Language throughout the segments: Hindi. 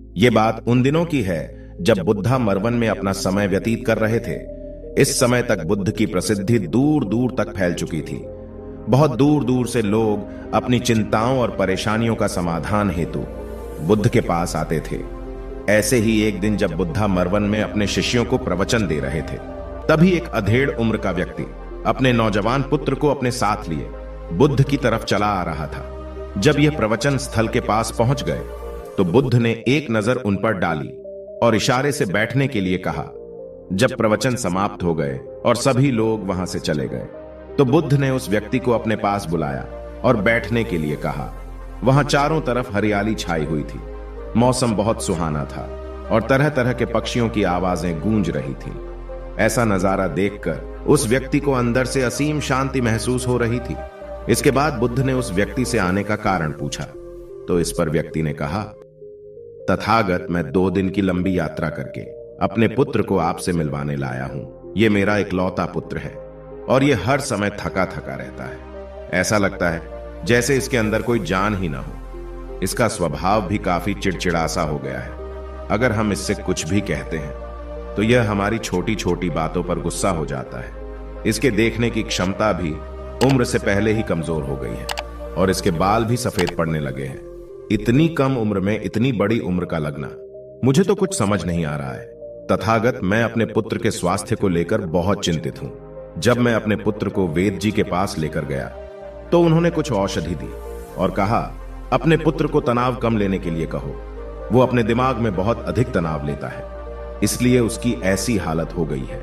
ये बात उन दिनों की है जब बुद्धा मरवन में अपना समय व्यतीत कर रहे थे। इस समय तक बुद्ध की प्रसिद्धि दूर दूर तक फैल चुकी थी। बहुत दूर दूर से लोग अपनी चिंताओं और परेशानियों का समाधान हेतु बुद्ध के पास आते थे। ऐसे ही एक दिन जब बुद्धा मरवन में अपने शिष्यों को प्रवचन दे रहे थे, तभी एक अधेड़ उम्र का व्यक्ति अपने नौजवान पुत्र को अपने साथ लिए बुद्ध की तरफ चला आ रहा था। जब यह प्रवचन स्थल के पास पहुंच गए तो बुद्ध ने एक नजर उन पर डाली और इशारे से बैठने के लिए कहा। जब प्रवचन समाप्त हो गए और सभी लोग वहां से चले गए तो बुद्ध ने उस व्यक्ति को अपने पास बुलाया और बैठने के लिए कहा। वहां चारों तरफ हरियाली छाई हुई थी। मौसम बहुत सुहाना था और तरह तरह के पक्षियों की आवाजें गूंज रही थीं। ऐसा नजारा देखकर उस व्यक्ति को अंदर से असीम शांति महसूस हो रही थी। इसके बाद बुद्ध ने उस व्यक्ति से आने का कारण पूछा तो इस पर व्यक्ति ने कहा, तथागत, मैं 2 दिन की लंबी यात्रा करके अपने पुत्र को आपसे मिलवाने लाया हूं। ये मेरा इकलौता पुत्र है और ये हर समय थका थका रहता है। ऐसा लगता है जैसे इसके अंदर कोई जान ही ना हो। इसका स्वभाव भी काफी चिड़चिड़ासा हो गया है। अगर हम इससे कुछ भी कहते हैं तो यह हमारी छोटी छोटी बातों पर गुस्सा हो जाता है। इसके देखने की क्षमता भी उम्र से पहले ही कमजोर हो गई है और इसके बाल भी सफेद पड़ने लगे हैं। इतनी कम उम्र में इतनी बड़ी उम्र का लगना, मुझे तो कुछ समझ नहीं आ रहा है। तथागत, मैं अपने पुत्र के स्वास्थ्य को लेकर बहुत चिंतित हूं। जब मैं अपने पुत्र को वेद जी के पास लेकर गया तो उन्होंने कुछ औषधि दी और कहा, अपने पुत्र को तनाव कम लेने के लिए कहो। वो अपने दिमाग में बहुत अधिक तनाव लेता है, इसलिए उसकी ऐसी हालत हो गई है।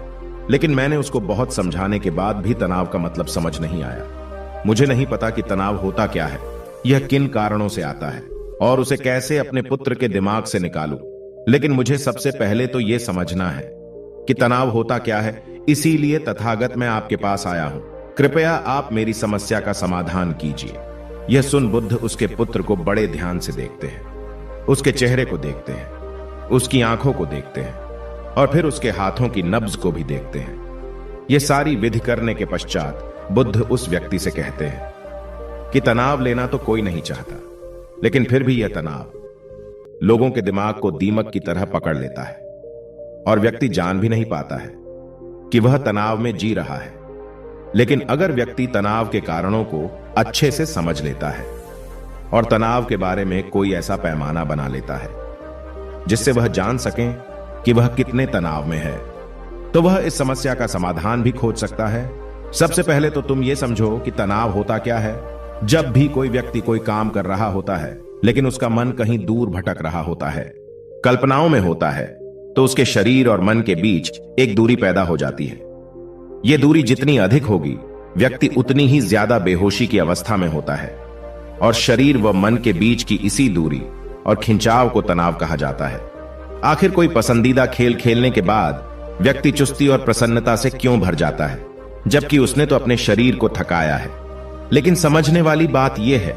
लेकिन मैंने उसको बहुत समझाने के बाद भी तनाव का मतलब समझ नहीं आया। मुझे नहीं पता कि तनाव होता क्या है, यह किन कारणों से आता है और उसे कैसे अपने पुत्र के दिमाग से निकालूं। लेकिन मुझे सबसे पहले तो यह समझना है कि तनाव होता क्या है। इसीलिए तथागत, मैं आपके पास आया हूं। कृपया आप मेरी समस्या का समाधान कीजिए। यह सुन बुद्ध उसके पुत्र को बड़े ध्यान से देखते हैं। उसके चेहरे को देखते हैं, उसकी आंखों को देखते हैं और फिर उसके हाथों की नब्ज को भी देखते हैं। यह सारी विधि करने के पश्चात बुद्ध उस व्यक्ति से कहते हैं कि तनाव लेना तो कोई नहीं चाहता, लेकिन फिर भी यह तनाव लोगों के दिमाग को दीमक की तरह पकड़ लेता है और व्यक्ति जान भी नहीं पाता है कि वह तनाव में जी रहा है। लेकिन अगर व्यक्ति तनाव के कारणों को अच्छे से समझ लेता है और तनाव के बारे में कोई ऐसा पैमाना बना लेता है जिससे वह जान सके कि वह कितने तनाव में है, तो वह इस समस्या का समाधान भी खोज सकता है। सबसे पहले तो तुम ये समझो कि तनाव होता क्या है। जब भी कोई व्यक्ति कोई काम कर रहा होता है लेकिन उसका मन कहीं दूर भटक रहा होता है, कल्पनाओं में होता है, तो उसके शरीर और मन के बीच एक दूरी पैदा हो जाती है। यह दूरी जितनी अधिक होगी, व्यक्ति उतनी ही ज्यादा बेहोशी की अवस्था में होता है और शरीर व मन के बीच की इसी दूरी और खिंचाव को तनाव कहा जाता है। आखिर कोई पसंदीदा खेल खेलने के बाद व्यक्ति चुस्ती और प्रसन्नता से क्यों भर जाता है, जबकि उसने तो अपने शरीर को थकाया है। लेकिन समझने वाली बात यह है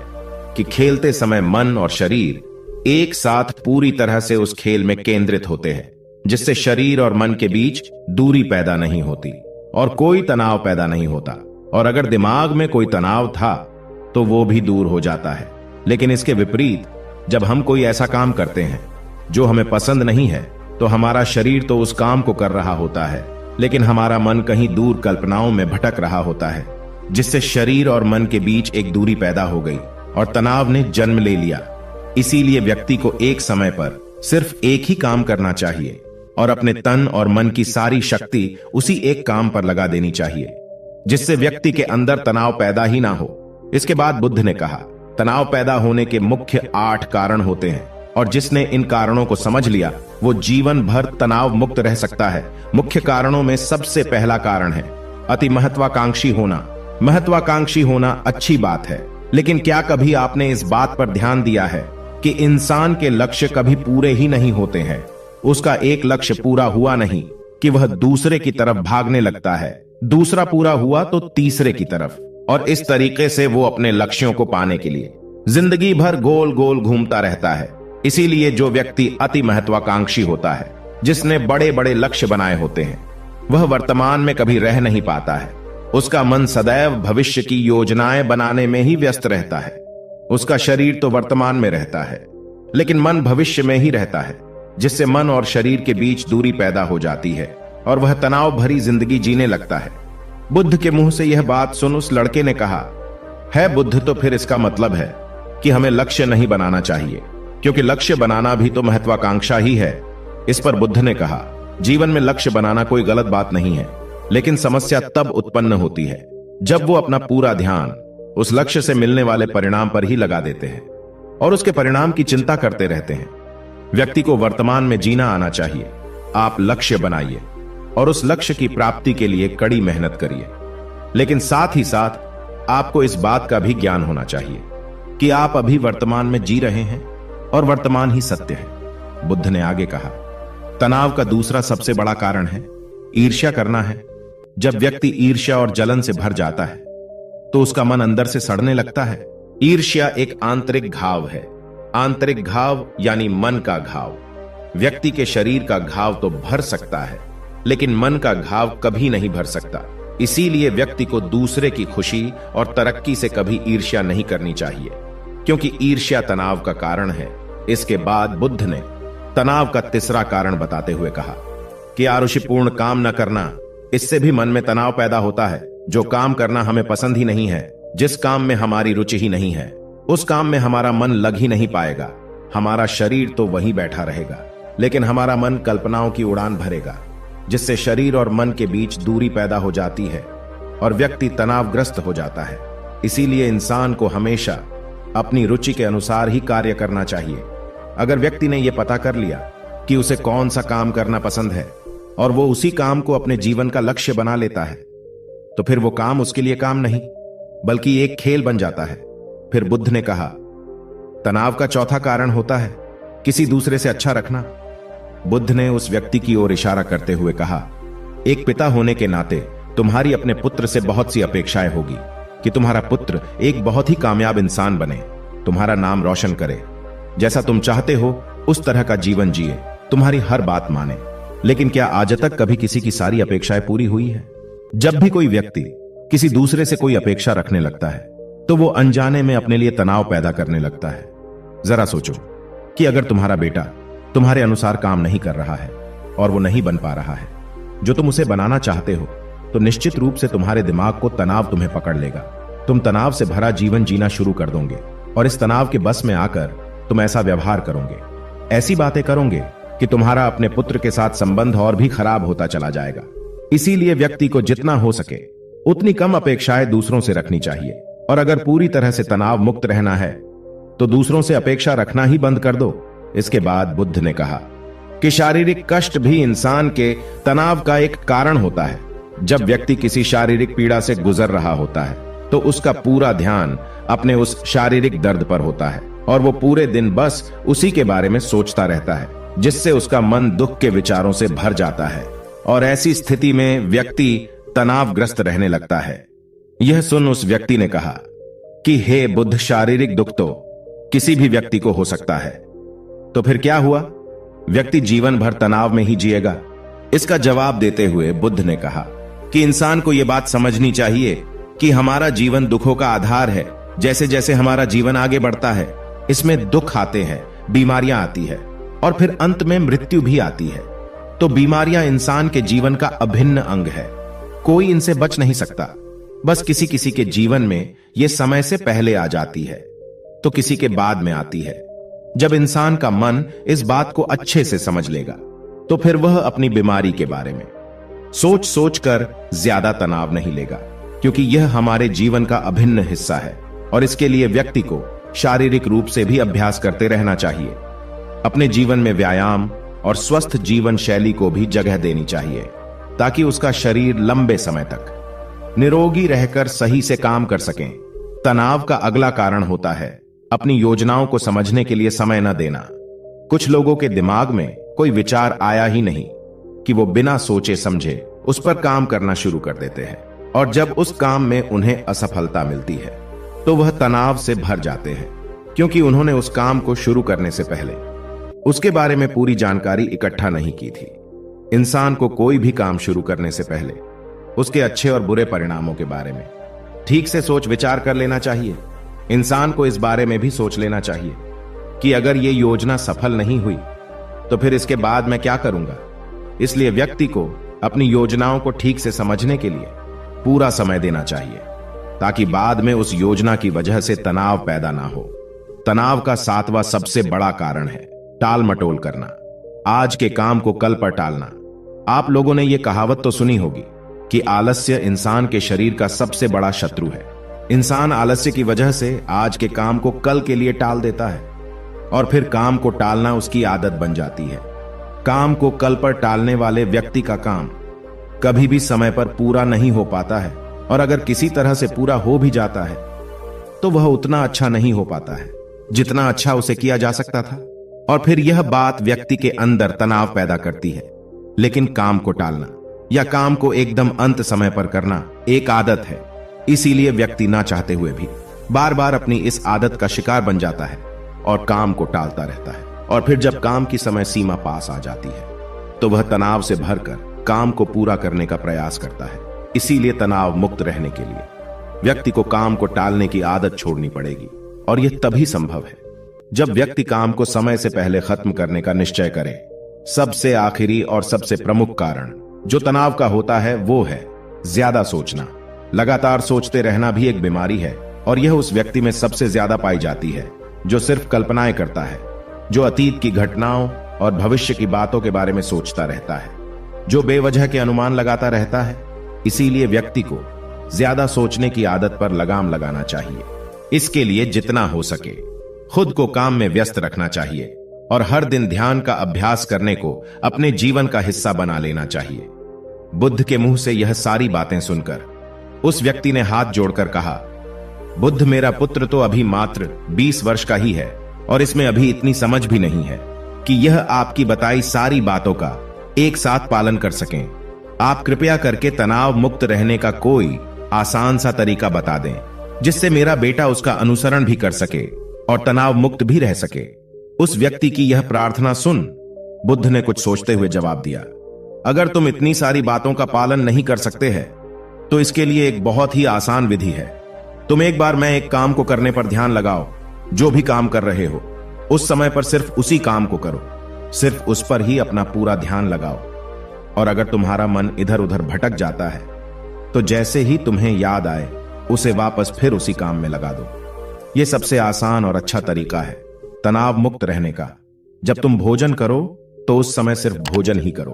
कि खेलते समय मन और शरीर एक साथ पूरी तरह से उस खेल में केंद्रित होते हैं, जिससे शरीर और मन के बीच दूरी पैदा नहीं होती और कोई तनाव पैदा नहीं होता। और अगर दिमाग में कोई तनाव था तो वो भी दूर हो जाता है। लेकिन इसके विपरीत, जब हम कोई ऐसा काम करते हैं जो हमें पसंद नहीं है, तो हमारा शरीर तो उस काम को कर रहा होता है, लेकिन हमारा मन कहीं दूर कल्पनाओं में भटक रहा होता है, जिससे शरीर और मन के बीच एक दूरी पैदा हो गई और तनाव ने जन्म ले लिया। इसीलिए व्यक्ति को एक समय पर सिर्फ एक ही काम करना चाहिए और अपने तन और मन की सारी शक्ति उसी एक काम पर लगा देनी चाहिए, जिससे व्यक्ति के अंदर तनाव पैदा ही ना हो। इसके बाद बुद्ध ने कहा, तनाव पैदा होने के मुख्य 8 कारण होते हैं और जिसने इन कारणों को समझ लिया वो जीवन भर तनाव मुक्त रह सकता है। मुख्य कारणों में सबसे पहला कारण है अति महत्वाकांक्षी होना। महत्वाकांक्षी होना अच्छी बात है, लेकिन क्या कभी आपने इस बात पर ध्यान दिया है कि इंसान के लक्ष्य कभी पूरे ही नहीं होते हैं। उसका एक लक्ष्य पूरा हुआ नहीं कि वह दूसरे की तरफ भागने लगता है, दूसरा पूरा हुआ तो तीसरे की तरफ, और इस तरीके से वो अपने लक्ष्यों को पाने के लिए जिंदगी भर गोल गोल घूमता रहता है। इसीलिए जो व्यक्ति अति महत्वाकांक्षी होता है, जिसने बड़े बड़े लक्ष्य बनाए होते हैं, वह वर्तमान में कभी रह नहीं पाता है। उसका मन सदैव भविष्य की योजनाएं बनाने में ही व्यस्त रहता है। उसका शरीर तो वर्तमान में रहता है लेकिन मन भविष्य में ही रहता है, जिससे मन और शरीर के बीच दूरी पैदा हो जाती है और वह तनाव भरी जिंदगी जीने लगता है। बुद्ध के मुंह से यह बात सुन उस लड़के ने कहा, है बुद्ध, तो फिर इसका मतलब है कि हमें लक्ष्य नहीं बनाना चाहिए, क्योंकि लक्ष्य बनाना भी तो महत्वाकांक्षा ही है। इस पर बुद्ध ने कहा, जीवन में लक्ष्य बनाना कोई गलत बात नहीं है, लेकिन समस्या तब उत्पन्न होती है जब वो अपना पूरा ध्यान उस लक्ष्य से मिलने वाले परिणाम पर ही लगा देते हैं और उसके परिणाम की चिंता करते रहते हैं। व्यक्ति को वर्तमान में जीना आना चाहिए। आप लक्ष्य बनाइए और उस लक्ष्य की प्राप्ति के लिए कड़ी मेहनत करिए, लेकिन साथ ही साथ आपको इस बात का भी ज्ञान होना चाहिए कि आप अभी वर्तमान में जी रहे हैं और वर्तमान ही सत्य है। बुद्ध ने आगे कहा, तनाव का दूसरा सबसे बड़ा कारण है ईर्ष्या करना है। जब व्यक्ति ईर्ष्या और जलन से भर जाता है तो उसका मन अंदर से सड़ने लगता है। ईर्ष्या एक आंतरिक घाव है। आंतरिक घाव यानी मन का घाव। व्यक्ति के शरीर का घाव तो भर सकता है, लेकिन मन का घाव कभी नहीं भर सकता। इसीलिए व्यक्ति को दूसरे की खुशी और तरक्की से कभी ईर्ष्या नहीं करनी चाहिए, क्योंकि ईर्ष्या तनाव का कारण है। इसके बाद बुद्ध ने तनाव का तीसरा कारण बताते हुए कहा कि आरुषिपूर्ण काम न करना, इससे भी मन में तनाव पैदा होता है। जो काम करना हमें पसंद ही नहीं है, जिस काम में हमारी रुचि ही नहीं है, उस काम में हमारा मन लग ही नहीं पाएगा। हमारा शरीर तो वहीं बैठा रहेगा, लेकिन हमारा मन कल्पनाओं की उड़ान भरेगा, जिससे शरीर और मन के बीच दूरी पैदा हो जाती है और व्यक्ति तनावग्रस्त हो जाता है। इसीलिए इंसान को हमेशा अपनी रुचि के अनुसार ही कार्य करना चाहिए। अगर व्यक्ति ने यह पता कर लिया कि उसे कौन सा काम करना पसंद है और वो उसी काम को अपने जीवन का लक्ष्य बना लेता है, तो फिर वो काम उसके लिए काम नहीं बल्कि एक खेल बन जाता है। फिर बुद्ध ने कहा, तनाव का चौथा कारण होता है किसी दूसरे से अच्छा रखना। बुद्ध ने उस व्यक्ति की ओर इशारा करते हुए कहा, एक पिता होने के नाते तुम्हारी अपने पुत्र से बहुत सी अपेक्षाएं होगी कि तुम्हारा पुत्र एक बहुत ही कामयाब इंसान बने, तुम्हारा नाम रोशन करे, जैसा तुम चाहते हो उस तरह का जीवन जिए, तुम्हारी हर बात माने। लेकिन क्या आज तक कभी किसी की सारी अपेक्षाएं पूरी हुई है? जब भी कोई व्यक्ति किसी दूसरे से कोई अपेक्षा रखने लगता है तो वो अनजाने में अपने लिए तनाव पैदा करने लगता है। जरा सोचो कि अगर तुम्हारा बेटा तुम्हारे अनुसार काम नहीं कर रहा है और वो नहीं बन पा रहा है जो तुम उसे बनाना चाहते हो, तो निश्चित रूप से तुम्हारे दिमाग को तनाव तुम्हें पकड़ लेगा। तुम तनाव से भरा जीवन जीना शुरू कर दोगे और इस तनाव के बस में आकर तुम ऐसा व्यवहार करोगे, ऐसी बातें करोगे कि तुम्हारा अपने पुत्र के साथ संबंध और भी खराब होता चला जाएगा। इसीलिए व्यक्ति को जितना हो सके उतनी कम अपेक्षाएं दूसरों से रखनी चाहिए, और अगर पूरी तरह से तनाव मुक्त रहना है तो दूसरों से अपेक्षा रखना ही बंद कर दो। इसके बाद बुद्ध ने कहा कि शारीरिक कष्ट भी इंसान के तनाव का एक कारण होता है। जब व्यक्ति किसी शारीरिक पीड़ा से गुजर रहा होता है तो उसका पूरा ध्यान अपने उस शारीरिक दर्द पर होता है और वो पूरे दिन बस उसी के बारे में सोचता रहता है, जिससे उसका मन दुख के विचारों से भर जाता है और ऐसी स्थिति में व्यक्ति तनावग्रस्त रहने लगता है। यह सुन उस व्यक्ति ने कहा कि हे बुद्ध, शारीरिक दुख तो किसी भी व्यक्ति को हो सकता है, तो फिर क्या हुआ? व्यक्ति जीवन भर तनाव में ही जिएगा? इसका जवाब देते हुए बुद्ध ने कहा कि इंसान को यह बात समझनी चाहिए कि हमारा जीवन दुखों का आधार है। जैसे जैसे हमारा जीवन आगे बढ़ता है, इसमें दुख आते हैं, बीमारियां आती है और फिर अंत में मृत्यु भी आती है। तो बीमारियां इंसान के जीवन का अभिन्न अंग है, कोई इनसे बच नहीं सकता। बस किसी किसी के जीवन में यह समय से पहले आ जाती है तो किसी के बाद में आती है। जब इंसान का मन इस बात को अच्छे से समझ लेगा तो फिर वह अपनी बीमारी के बारे में सोच सोच कर ज्यादा तनाव नहीं लेगा, क्योंकि यह हमारे जीवन का अभिन्न हिस्सा है और इसके लिए व्यक्ति को शारीरिक रूप से भी अभ्यास करते रहना चाहिए। अपने जीवन में व्यायाम और स्वस्थ जीवन शैली को भी जगह देनी चाहिए ताकि उसका शरीर लंबे समय तक निरोगी रहकर सही से काम कर सकें। तनाव का अगला कारण होता है अपनी योजनाओं को समझने के लिए समय न देना। कुछ लोगों के दिमाग में कोई विचार आया ही नहीं कि वो बिना सोचे समझे उस पर काम करना शुरू कर देते हैं, और जब उस काम में उन्हें असफलता मिलती है तो वह तनाव से भर जाते हैं, क्योंकि उन्होंने उस काम को शुरू करने से पहले उसके बारे में पूरी जानकारी इकट्ठा नहीं की थी। इंसान को कोई भी काम शुरू करने से पहले उसके अच्छे और बुरे परिणामों के बारे में ठीक से सोच विचार कर लेना चाहिए। इंसान को इस बारे में भी सोच लेना चाहिए कि अगर ये योजना सफल नहीं हुई तो फिर इसके बाद मैं क्या करूंगा। इसलिए व्यक्ति को अपनी योजनाओं को ठीक से समझने के लिए पूरा समय देना चाहिए, ताकि बाद में उस योजना की वजह से तनाव पैदा ना हो। तनाव का 7वां सबसे बड़ा कारण है टाल मटोल करना, आज के काम को कल पर टालना। आप लोगों ने यह कहावत तो सुनी होगी कि आलस्य इंसान के शरीर का सबसे बड़ा शत्रु है। इंसान आलस्य की वजह से आज के काम को कल के लिए टाल देता है और फिर काम को टालना उसकी आदत बन जाती है। काम को कल पर टालने वाले व्यक्ति का काम कभी भी समय पर पूरा नहीं हो पाता है, और अगर किसी तरह से पूरा हो भी जाता है तो वह उतना अच्छा नहीं हो पाता है जितना अच्छा उसे किया जा सकता था, और फिर यह बात व्यक्ति के अंदर तनाव पैदा करती है। लेकिन काम को टालना या काम को एकदम अंत समय पर करना एक आदत है, इसीलिए व्यक्ति ना चाहते हुए भी बार बार अपनी इस आदत का शिकार बन जाता है और काम को टालता रहता है। और फिर जब काम की समय सीमा पास आ जाती है तो वह तनाव से भरकर काम को पूरा करने का प्रयास करता है। इसीलिए तनाव मुक्त रहने के लिए व्यक्ति को काम को टालने की आदत छोड़नी पड़ेगी, और यह तभी संभव है जब व्यक्ति काम को समय से पहले खत्म करने का निश्चय करे। सबसे आखिरी और सबसे प्रमुख कारण जो तनाव का होता है वो है ज्यादा सोचना। लगातार सोचते रहना भी एक बीमारी है, और यह उस व्यक्ति में सबसे ज्यादा पाई जाती है जो सिर्फ कल्पनाएं करता है, जो अतीत की घटनाओं और भविष्य की बातों के बारे में सोचता रहता है, जो बेवजह के अनुमान लगाता रहता है। इसीलिए व्यक्ति को ज्यादा सोचने की आदत पर लगाम लगाना चाहिए। इसके लिए जितना हो सके खुद को काम में व्यस्त रखना चाहिए, और हर दिन ध्यान का अभ्यास करने को अपने जीवन का हिस्सा बना लेना चाहिए। बुद्ध के मुंह से यह सारी बातें सुनकर उस व्यक्ति ने हाथ जोड़कर कहा, बुद्ध, मेरा पुत्र तो अभी मात्र 20 वर्ष का ही है और इसमें अभी इतनी समझ भी नहीं है कि यह आपकी बताई सारी बातों का एक साथ पालन कर सकें। आप कृपया करके तनाव मुक्त रहने का कोई आसान सा तरीका बता दें जिससे मेरा बेटा उसका अनुसरण भी कर सके और तनाव मुक्त भी रह सके। उस व्यक्ति की यह प्रार्थना सुन बुद्ध ने कुछ सोचते हुए जवाब दिया, अगर तुम इतनी सारी बातों का पालन नहीं कर सकते हैं तो इसके लिए एक बहुत ही आसान विधि है। तुम एक बार मैं एक काम को करने पर ध्यान लगाओ। जो भी काम कर रहे हो उस समय पर सिर्फ उसी काम को करो, सिर्फ उस पर ही अपना पूरा ध्यान लगाओ। और अगर तुम्हारा मन इधर उधर भटक जाता है तो जैसे ही तुम्हें याद आए उसे वापस फिर उसी काम में लगा दो। यह सबसे आसान और अच्छा तरीका है तनाव मुक्त रहने का। जब तुम भोजन करो तो उस समय सिर्फ भोजन ही करो,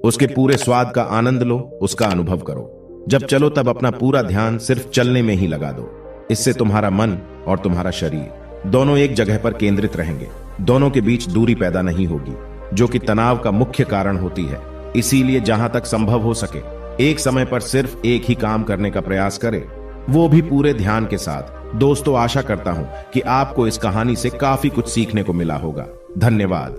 उसके पूरे स्वाद का आनंद लो, उसका अनुभव करो। जब चलो तब अपना पूरा ध्यान सिर्फ चलने में ही लगा दो। इससे तुम्हारा मन और तुम्हारा शरीर दोनों एक जगह पर केंद्रित रहेंगे, दोनों के बीच दूरी पैदा नहीं होगी जो कि तनाव का मुख्य कारण होती है। इसीलिए जहां तक संभव हो सके एक समय पर सिर्फ एक ही काम करने का प्रयास करें, वो भी पूरे ध्यान के साथ। दोस्तों, आशा करता हूं कि आपको इस कहानी से काफी कुछ सीखने को मिला होगा। धन्यवाद।